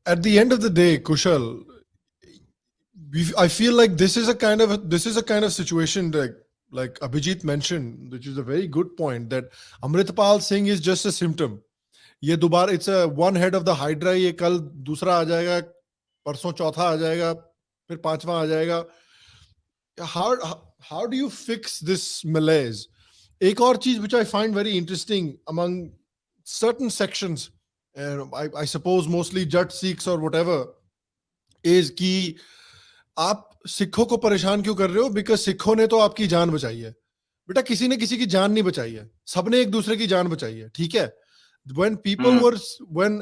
at the end of the day, Kushal, I feel like this is a kind of situation like Abhijit mentioned, which is a very good point, that Amritpal Singh is just a symptom. ये दोबारा it's a one head of the hydra. ये कल दूसरा आ जाएगा, परसों चौथा आ जाएगा, फिर पांचवा आ जाएगा. How do you fix this malaise? एक और चीज which I find very interesting among certain sections, I suppose mostly Jat Sikhs or whatever, is कि आप सिखों को परेशान क्यों कर रहे हो? बिकॉज सिखों ने तो आपकी जान बचाई है. बेटा, किसी ने किसी की जान नहीं बचाई है, सबने एक दूसरे की जान बचाई है. ठीक है, when people were when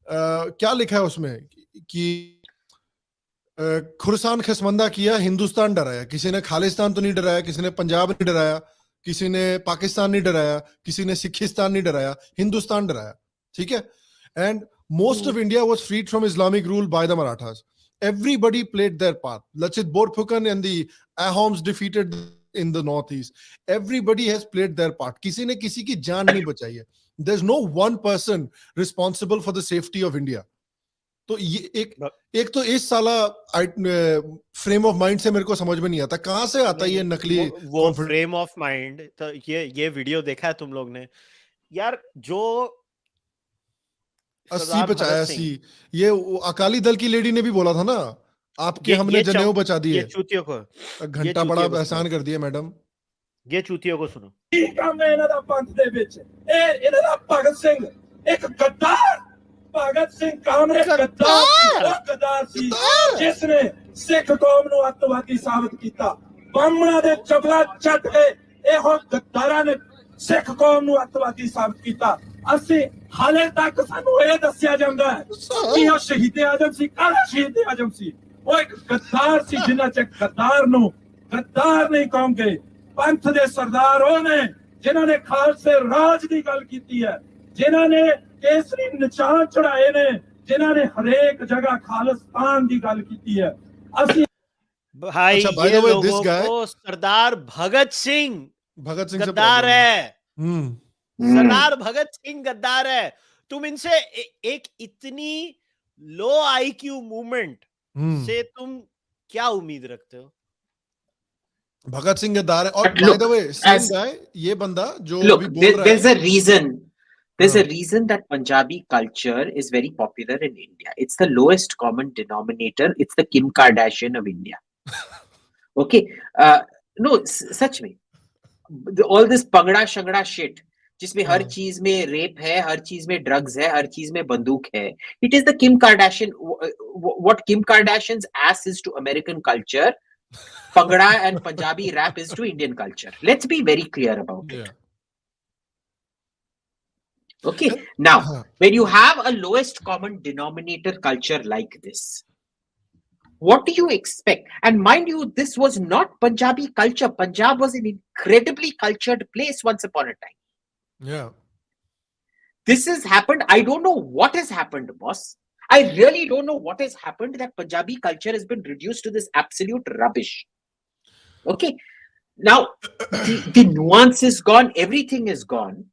क्या लिखा है उसमें कि खुरसान खसमंदा किया, हिंदुस्तान डराया. किसी ने खालिस्तान तो नहीं डराया, किसी ने पंजाब नहीं डराया, किसी ने पाकिस्तान नहीं डराया, किसी ने सिखिस्तान नहीं डराया, हिंदुस्तान डराया. ठीक है. And most of India was freed from Islamic rule by the Marathas. Everybody played their part. Lachit Borphukan and the Ahoms defeated in the northeast. Everybody has played their part. किसी ने किसी की जान नहीं बचाई है. There's no one person responsible for the safety of India. तो ये एक तो इस साला फ्रेम ऑफ माइंड से मेरे को समझ में नहीं आता, कहां से आता है ये नकली वो फ्रेम ऑफ माइंड. तो ये वीडियो देखा है तुम लोग ने यार? जो 80 बचाया 80, ये अकाली दल की लेडी ने भी बोला था ना, आपके हमने जनेऊ बचा दिए. ये चूतियों को घंटा बड़ा एहसान कर दिया मैडम. ये चूतियों को सुनो. भगत सिंह एक गद्दार, भगत सिंह कामरे गद्दार सी जिसने सिख कौम ਨੂੰ ਅੱਤਵਾਦੀ ਸਾਬਤ ਕੀਤਾ. ਬਾਹਮਣਾਂ ਦੇ ਚਪਲਾ ਚੱਟ ਕੇ ਇਹੋ ਗद्दाਰਾਂ ਨੇ ਸਿੱਖ ਕੌਮ ਨੂੰ ਅੱਤਵਾਦੀ ਸਾਬਤ ਕੀਤਾ. ਅਸੀਂ ਹਾਲੇ ਤੱਕ ਸਾਨੂੰ ਇਹ ਦੱਸਿਆ ਜਾਂਦਾ ਹੈ ਕਿ ਉਹ ਸ਼ਹੀਦ ਆਜ਼ਮ ਸੀ. ਕਾਹਦਾ ਸ਼ਹੀਦ ਆਜ਼ਮ ਸੀ? ਉਹ ਇੱਕ ਗੱਦਾਰ ਸੀ, ਜਿਨ੍ਹਾਂ ਚ ਗੱਦਾਰ ਨੂੰ ਗੱਦਾਰ ਨਹੀਂ ਕਹੋਗੇ. ਪੰਥ ਦੇ ਸਰਦਾਰ ਉਹ ਨੇ ਜਿਨ੍ਹਾਂ ਨੇ ਖਾਲਸੇ ਰਾਜ ਦੀ ਗੱਲ ਕੀਤੀ ਹੈ, ਜਿਨ੍ਹਾਂ ਨੇ ਕੇਸਰੀ ਨਿਸ਼ਾਨ ਚੜਾਏ ਨੇ, ਜਿਨ੍ਹਾਂ ਨੇ ਹਰੇਕ ਜਗ੍ਹਾ ਖਾਲਿਸਤਾਨ ਦੀ ਗੱਲ ਕੀਤੀ ਹੈ. ਅਸੀਂ भाई ये लोगों को सरदार भगत सिंह गद्दार है. सरदार भगत सिंह गद्दार है. तुम इनसे एक इतनी लो आईक्यू मूवमेंट से तुम क्या उम्मीद रखते हो? भगत सिंह गद्दार है. और by the way same guy, ये बंदा जो अभी बोल रहा है, there's a reason that Punjabi culture is very popular in India. It's the lowest common denominator. It's the Kim Kardashian of India. Okay, no, सच में all this pangda shangda shit, जिसमें हर चीज में रेप है, हर चीज में ड्रग्स है, हर चीज में बंदूक है. It is the Kim Kardashian. What Kim Kardashian's ass is to American culture, Pangda and Punjabi rap is to Indian culture. Let's be very clear about it. Okay, now when you have a lowest common denominator culture like this, what do you expect? And mind you, this was not Punjabi culture. Punjab was an incredibly cultured place once upon a time. Yeah. This has happened. I don't know what has happened, boss. I really don't know what has happened, that Punjabi culture has been reduced to this absolute rubbish. Okay. Now, the nuance is gone. Everything is gone.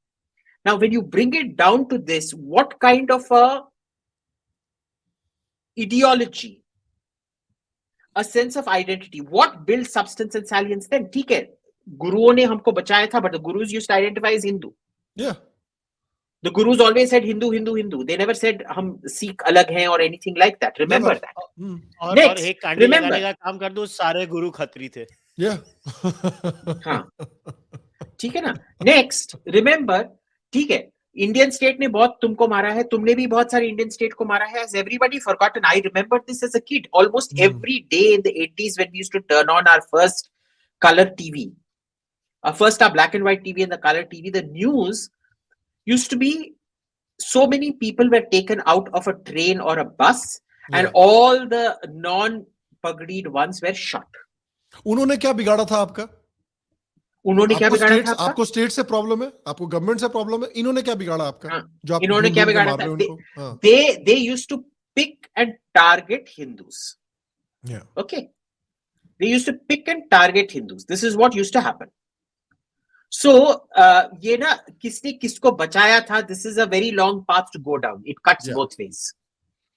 Now, when you bring it down to this, what kind of a ideology, a sense of identity, what builds substance and salience then? ठीक है, गुरुओं ने हमको बचाया था, but the gurus used to identify as Hindu. Yeah. The gurus always said Hindu, Hindu, Hindu. They never said हम Sikh अलग हैं or anything like that. Remember that. और एक कांडी लगाने का काम कर दो, सारे गुरु खत्री थे. Yeah. हाँ, ठीक है ना. Next, remember, ठीक है, इंडियन स्टेट ने बहुत तुमको मारा है, तुमने भी बहुत सारे इंडियन स्टेट को मारा है. Has everybody forgotten? I remember this as a kid. Almost every day in the 80s when we used to turn on our first color TV, our black and white TV and the color TV, the news used to be so many people were taken out of a train or a bus, and all the non-pagdied ones were shot. उन्होंने क्या बिगाड़ा था आपका? उन्होंने क्या बिगाड़ा था? आपको स्टेट से प्रॉब्लम है, आपको गवर्नमेंट से प्रॉब्लम है, इन्होंने क्या बिगाड़ा आपका? जो आप इन्होंने क्या बिगाड़ा था? They used to pick and target Hindus. Yeah. Okay. They used to pick and target Hindus. This is what used to happen. So, ये ना किसने किसको बचाया था? This is a very long path to go down. It cuts both ways.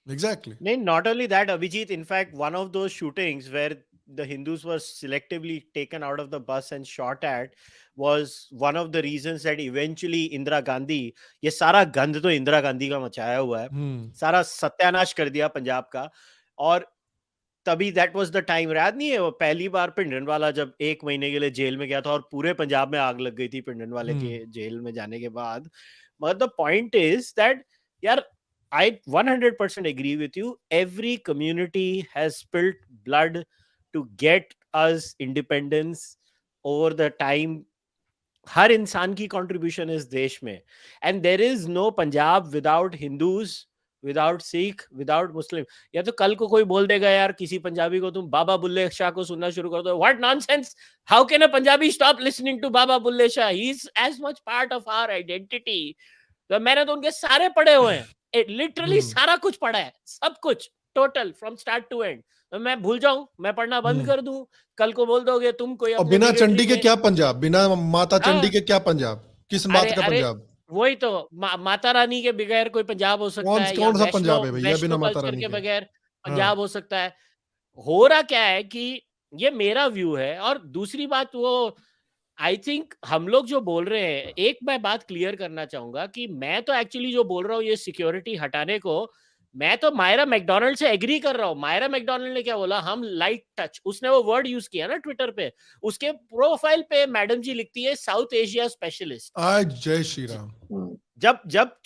Exactly. Not only that, Abhijit, in fact, one of those shootings where the Hindus were selectively taken out of the bus and shot at was one of the reasons that eventually Indira Gandhi, ये सारा गंद तो इंदिरा गांधी का मचाया हुआ है, सारा सत्यानाश कर दिया पंजाब का, और तभी दैट वाज द टाइम, याद नहीं है वो पहली बार भिंडरनवाला जब 1 महीने के लिए जेल में गया था और पूरे पंजाब में आग लग गई थी भिंडरनवाले के जेल में जाने के बाद. But the point is that, यार, I 100% agree with you. Every community has spilled blood to get us independence over the time. हर इंसान की contribution is देश में, and there is no Punjab without Hindus, without Sikh, without Muslim. या तो कल को कोई बोल देगा यार किसी पंजाबी को तुम बाबा बुल्ले शाह को सुनना शुरू कर दो. What nonsense! How can a Punjabi stop listening to Baba Bulle Shah? He's as much part of our identity. तो मैंने तो उनके सारे पढ़े हुए हैं, लिटरली सारा कुछ पढ़ा है, सब कुछ total from start to end. तो मैं भूल जाऊं, मैं पढ़ना बंद कर दूं, कल को बोल दोगे तुम कोई और बिना चंडी के क्या पंजाब, बिना माता चंडी के क्या पंजाब, किस बात का पंजाब? वही तो, माता रानी के बगैर कोई पंजाब हो सकता है? कौन सा पंजाब है भैया बिना माता रानी के बगैर पंजाब हो सकता है? हो रहा क्या है कि ये मेरा व्यू है. और दूसरी बात, वो आई थिंक हम लोग जो बोल रहे हैं, एक मैं बात क्लियर करना चाहूंगा कि मैं तो एक्चुअली जो बोल रहा हूँ ये सिक्योरिटी हटाने को, मैं तो मायरा मैकडोनल्ड से एग्री कर रहा हूँ. मायरा मैकडोनल्ड ने क्या बोला, हम लाइट टच, उसने वो वर्ड यूज किया ना ट्विटर पे, उसके प्रोफाइल पे मैडम जी लिखती है साउथ एशिया स्पेशलिस्ट. जय श्री राम. जब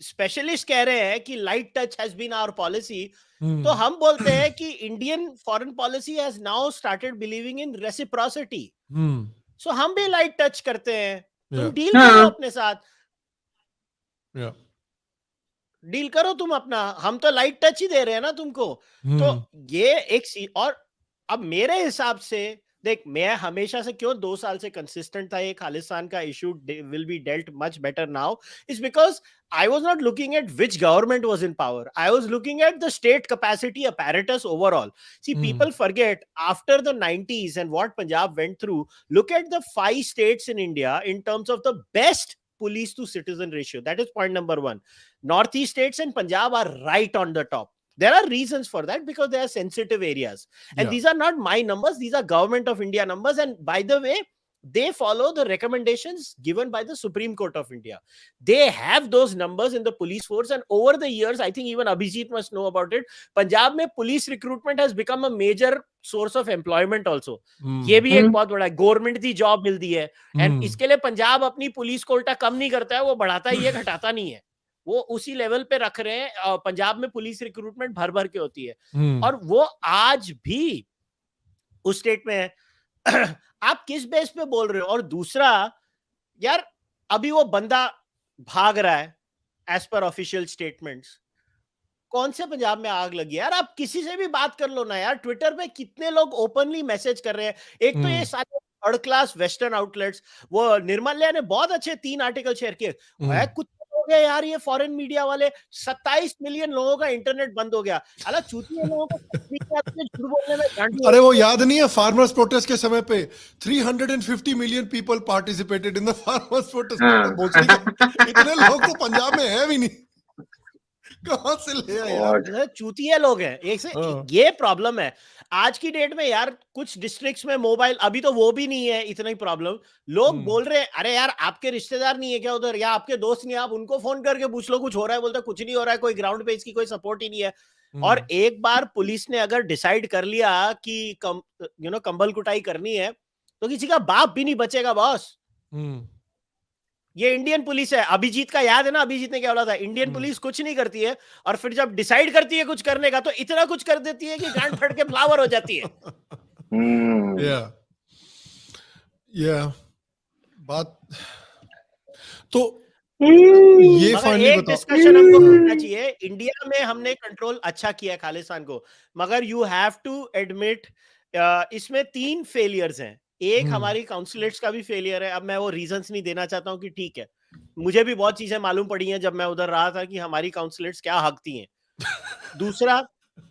स्पेशलिस्ट कह रहे हैं कि light touch has been our policy, तो हम बोलते हैं कि Indian foreign policy has now started believing in reciprocity. So हम भी लाइट टच करते हैं. तुम डील करो अपने साथ, डील करो तुम अपना, हम तो लाइट टच ही दे रहे हैं ना तुमको. तो ये एक और अब मेरे हिसाब से देख, मैं हमेशा से क्यों 2 साल से कंसिस्टेंट था, ये खालिस्तान का issue will be dealt much better now, is because I was not looking at which government was in power. I was looking at the state capacity apparatus overall. See, people forget after the 90s and what Punjab went through. Look at the 5 states in India in terms of the best police to citizen ratio. That is point number 1. Northeast states and Punjab are right on the top. There are reasons for that because they are sensitive areas. And these are not my numbers. These are Government of India numbers. And by the way, they follow the recommendations given by the Supreme Court of India. They have those numbers in the police force, and over the years, I think even Abhijit must know about it, Punjab mein police recruitment has become a major source of employment also. ये भी एक बहुत बड़ा government की job मिलती है, and इसके लिए पंजाब अपनी पुलिस को उल्टा कम नहीं करता है, वो बढ़ाता ही है, घटाता नहीं है. वो उसी लेवल पे रख रहे हैं. पंजाब में पुलिस रिक्रूटमेंट भर भर के होती है, और वो आज भी उस स्टेट में है. आप किस बेस पे बोल रहे हो? और दूसरा, यार अभी वो बंदा भाग रहा है एज पर ऑफिशियल स्टेटमेंट्स. कौन से पंजाब में आग लगी? यार आप किसी से भी बात कर लो ना यार. ट्विटर पे कितने लोग ओपनली मैसेज कर रहे हैं. एक तो ये सारे थर्ड क्लास वेस्टर्न आउटलेट्स, वो निर्मल्या ने बहुत अच्छे 3 आर्टिकल शेयर किए. कुछ हो गया यार, ये फॉरेन मीडिया वाले, 27 मिलियन लोगों का इंटरनेट बंद हो गया. अलग चूतिए लोगों को झूठ बोलने में. अरे वो याद नहीं है फार्मर्स प्रोटेस्ट के समय पे 350 million people participated in the farmers protest. इतने लोग तो पंजाब में है भी नहीं. कहां से ले आए यार? चूतिए लोग हैं. एक से ये प्रॉब्लम है आज की डेट में यार. कुछ डिस्ट्रिक्ट्स में मोबाइल, अभी तो वो भी नहीं है इतना ही प्रॉब्लम. लोग बोल रहे हैं अरे यार आपके रिश्तेदार नहीं है क्या उधर, या आपके दोस्त नहीं, आप उनको फोन करके पूछ लो कुछ हो रहा है. बोलते कुछ नहीं हो रहा है, कोई ग्राउंड पे इसकी कोई सपोर्ट ही नहीं है. और एक बार पुलिस ने अगर डिसाइड कर लिया कि कंबल कुटाई करनी है, तो किसी का बाप भी नहीं बचेगा बॉस. ये इंडियन पुलिस है. अभिजीत का याद है ना, अभिजीत ने क्या बोला था, इंडियन पुलिस कुछ नहीं करती है, और फिर जब डिसाइड करती है कुछ करने का तो इतना कुछ कर देती है कि गांड फट के फ्लावर हो जाती है. बात तो ये एक डिस्कशन हमको करना चाहिए. इंडिया में हमने कंट्रोल अच्छा किया खालिस्तान को, मगर यू हैव टू एडमिट इसमें 3 फेलियर्स हैं. एक हमारी काउंसलेट्स का भी फेलियर है. अब मैं वो रीजंस नहीं देना चाहता हूं कि ठीक है, मुझे भी बहुत चीजें मालूम पड़ी हैं जब मैं उधर रहा था कि हमारी काउंसलेट्स क्या हकती हैं. दूसरा,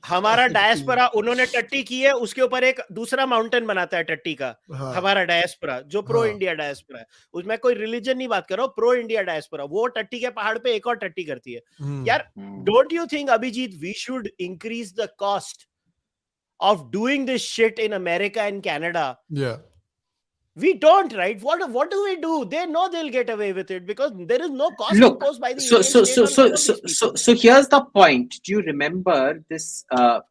हमारा डायस्पोरा उन्होंने टट्टी की है, उसके ऊपर एक दूसरा माउंटेन बनाता है टट्टी का। हमारा डायस्पोरा जो प्रो इंडिया डायस्पोरा है, उसमें कोई रिलीजन नहीं बात कर रहा हूं, प्रो इंडिया डायस्पोरा, वो टट्टी के पहाड़ पे एक और टट्टी करती है। यार don't you think Abhijit we should increase the cost of doing this shit in America and Canada? Yeah. We don't, right? What do we do? They know they'll get away with it because there is no cost imposed by the Indian state. So here's the point. Do you remember this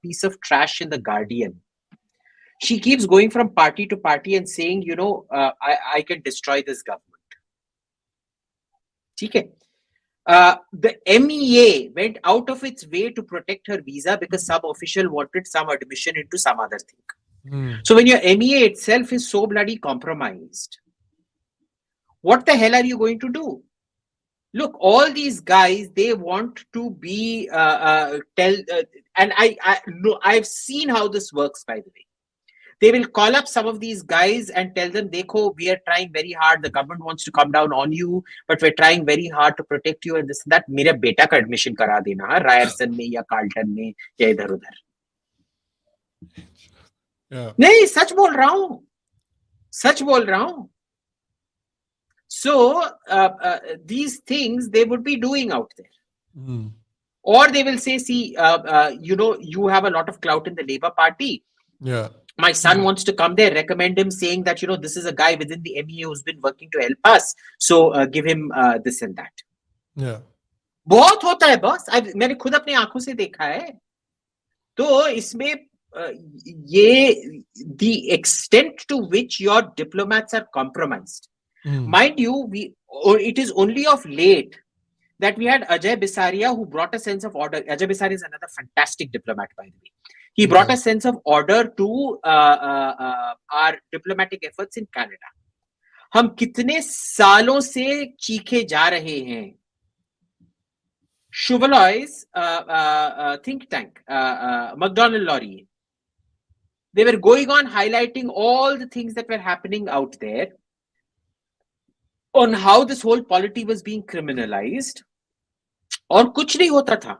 piece of trash in the Guardian? She keeps going from party to party and saying, you know, I can destroy this government. Okay. The MEA went out of its way to protect her visa because some official wanted some admission into some other thing. So when your MEA itself is so bloody compromised, what the hell are you going to do? Look, all these guys, they want to be and I know, I've seen how this works, by the way. They will call up some of these guys and tell them, Dekho, we are trying very hard. The government wants to come down on you, but we're trying very hard to protect you and this and that. मेरे बेटा का admission करा देना रायरसन में या Carlton में या इधर उधर. नहीं, सच बोल रहा हूँ. सच बोल रहा हूँ. So these things they would be doing out there. Or they will say, see, you know, you have a lot of clout in the Labour Party. Yeah. My son wants to come there, recommend him, saying that, you know, this is a guy within the MEA who's been working to help us. So give him this and that. Yeah. बहुत होता है boss. मैंने खुद अपनी आंखों से देखा है. तो इसमें ये the extent to which your diplomats are compromised. Mind you, it is only of late that we had Ajay Bisaria who brought a sense of order. Ajay Bisaria is another fantastic diplomat, by the way. He brought a sense of order to our diplomatic efforts in Canada. हम कितने सालों से चीखे जा रहे हैं. Chevrolet's think tank, McDonnell Laurier, they were going on highlighting all the things that were happening out there on how this whole polity was being criminalized. और कुछ नहीं होता था.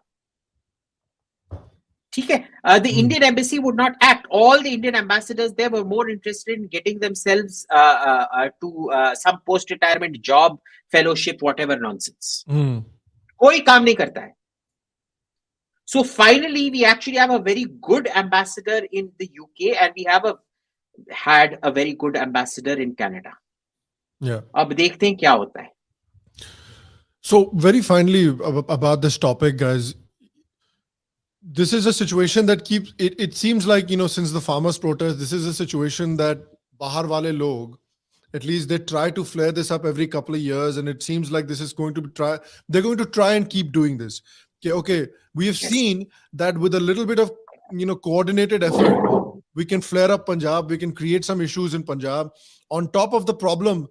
ठीक है. The Indian embassy would not act. All the Indian ambassadors there were more interested in getting themselves to some post-retirement job, fellowship, whatever nonsense. कोई काम नहीं करता है. So finally, we actually have a very good ambassador in the UK, and we have had a very good ambassador in Canada. Yeah. अब देखते हैं क्या होता है. So very finally about this topic, guys. This is a situation that keeps it seems like, you know, since the farmers protest, this is a situation that bahar wale log, at least they try to flare this up every couple of years, and it seems like this is going to be they're going to try and keep doing this. Okay, we have seen that with a little bit of, you know, coordinated effort, we can flare up Punjab, we can create some issues in Punjab. On top of the problem,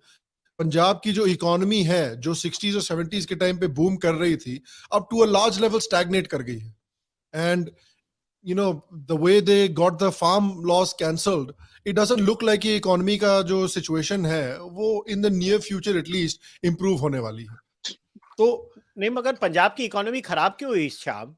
Punjab की जो economy है, जो 60s और 70s के time पे boom कर रही थी, अब to a large level stagnate कर गई है. And you know, the way they got the farm laws cancelled, it doesn't look like ये इकोनॉमी का जो सिचुएशन है वो in the near future at least improve होने वाली है. तो नहीं, मगर पंजाब की इकोनॉमी खराब क्यों हुई शाम?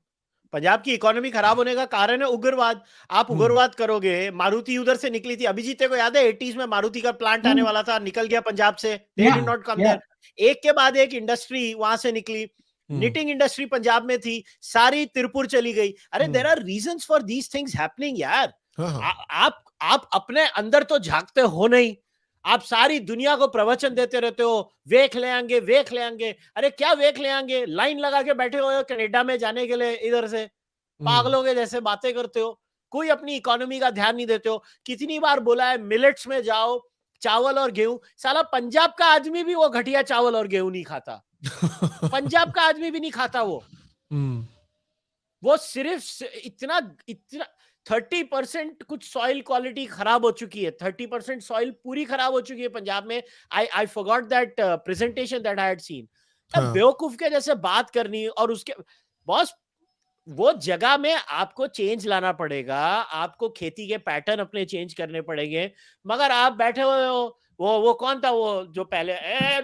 पंजाब की इकोनॉमी खराब होने का कारण है उग्रवाद. आप उग्रवाद करोगे, मारुति उधर से निकली थी. अभिजीत को याद है 80s में मारुति का प्लांट आने वाला था, निकल गया पंजाब से. They did not come there. एक के बाद एक इंडस्ट्री वहां से निकली. निटिंग इंडस्ट्री पंजाब में थी, सारी तिरपुर चली गई. अरे there are reasons for these things happening यार. आप अपने अंदर तो झांकते हो नहीं. आप सारी दुनिया को प्रवचन देते रहते हो, वेख ले आएंगे, वेख ले आएंगे. अरे क्या वेख ले आएंगे? लाइन लगा के बैठे हो कनाडा में जाने के लिए, इधर से पागलों के जैसे बातें करते हो. कोई अपनी इकोनॉमी का ध्यान नहीं देते हो. कितनी बार बोला है मिलेट्स में जाओ, चावल और गेहूं. साला पंजाब का आदमी भी वो घटिया चावल और गेहूं नहीं खाता. पंजाब का आदमी भी नहीं खाता वो सिर्फ इतना 30% कुछ सॉइल क्वालिटी खराब हो चुकी है. 30% सॉइल पूरी खराब हो चुकी है पंजाब में. I forgot that presentation that I had seen. बेवकूफ के जैसे बात करनी. और उसके बॉस वो जगह में आपको चेंज लाना पड़ेगा. आपको खेती के पैटर्न अपने चेंज करने पड़ेंगे. मगर आप बैठे हुए हो. वो कौन था वो जो पहले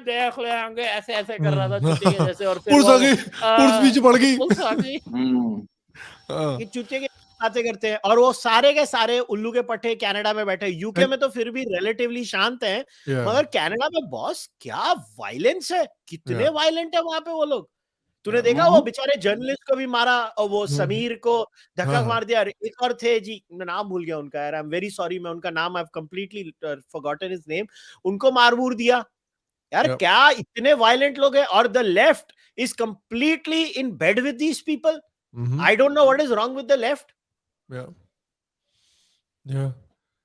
देख ले आएंगे ऐसे ऐसे कर रहा था चूचे के जैसे. और फिर पुलिस बीच पड़ गई. चूचे के बातें करते हैं, और वो सारे के सारे उल्लू के पट्टे कनाडा में बैठे। यूके में तो फिर भी रिलेटिवली शांत हैं, मगर कनाडा में बॉस क्या वायलेंस है, कितने वायलेंट है वहां पे वो लोग। तूने देखा वो बेचारे जर्नलिस्ट को भी मारा, और वो समीर को धक्का मार दिया। एक और थे जी, मैं नाम भूल गया उनका यार, आई एम वेरी सॉरी, मैं उनका नाम I have completely forgotten his name, उनको मार मूर दिया यार। क्या इतने वायलेंट लोग हैं, और the left is completely in bed with these people. I don't know what is wrong with the left. Yeah.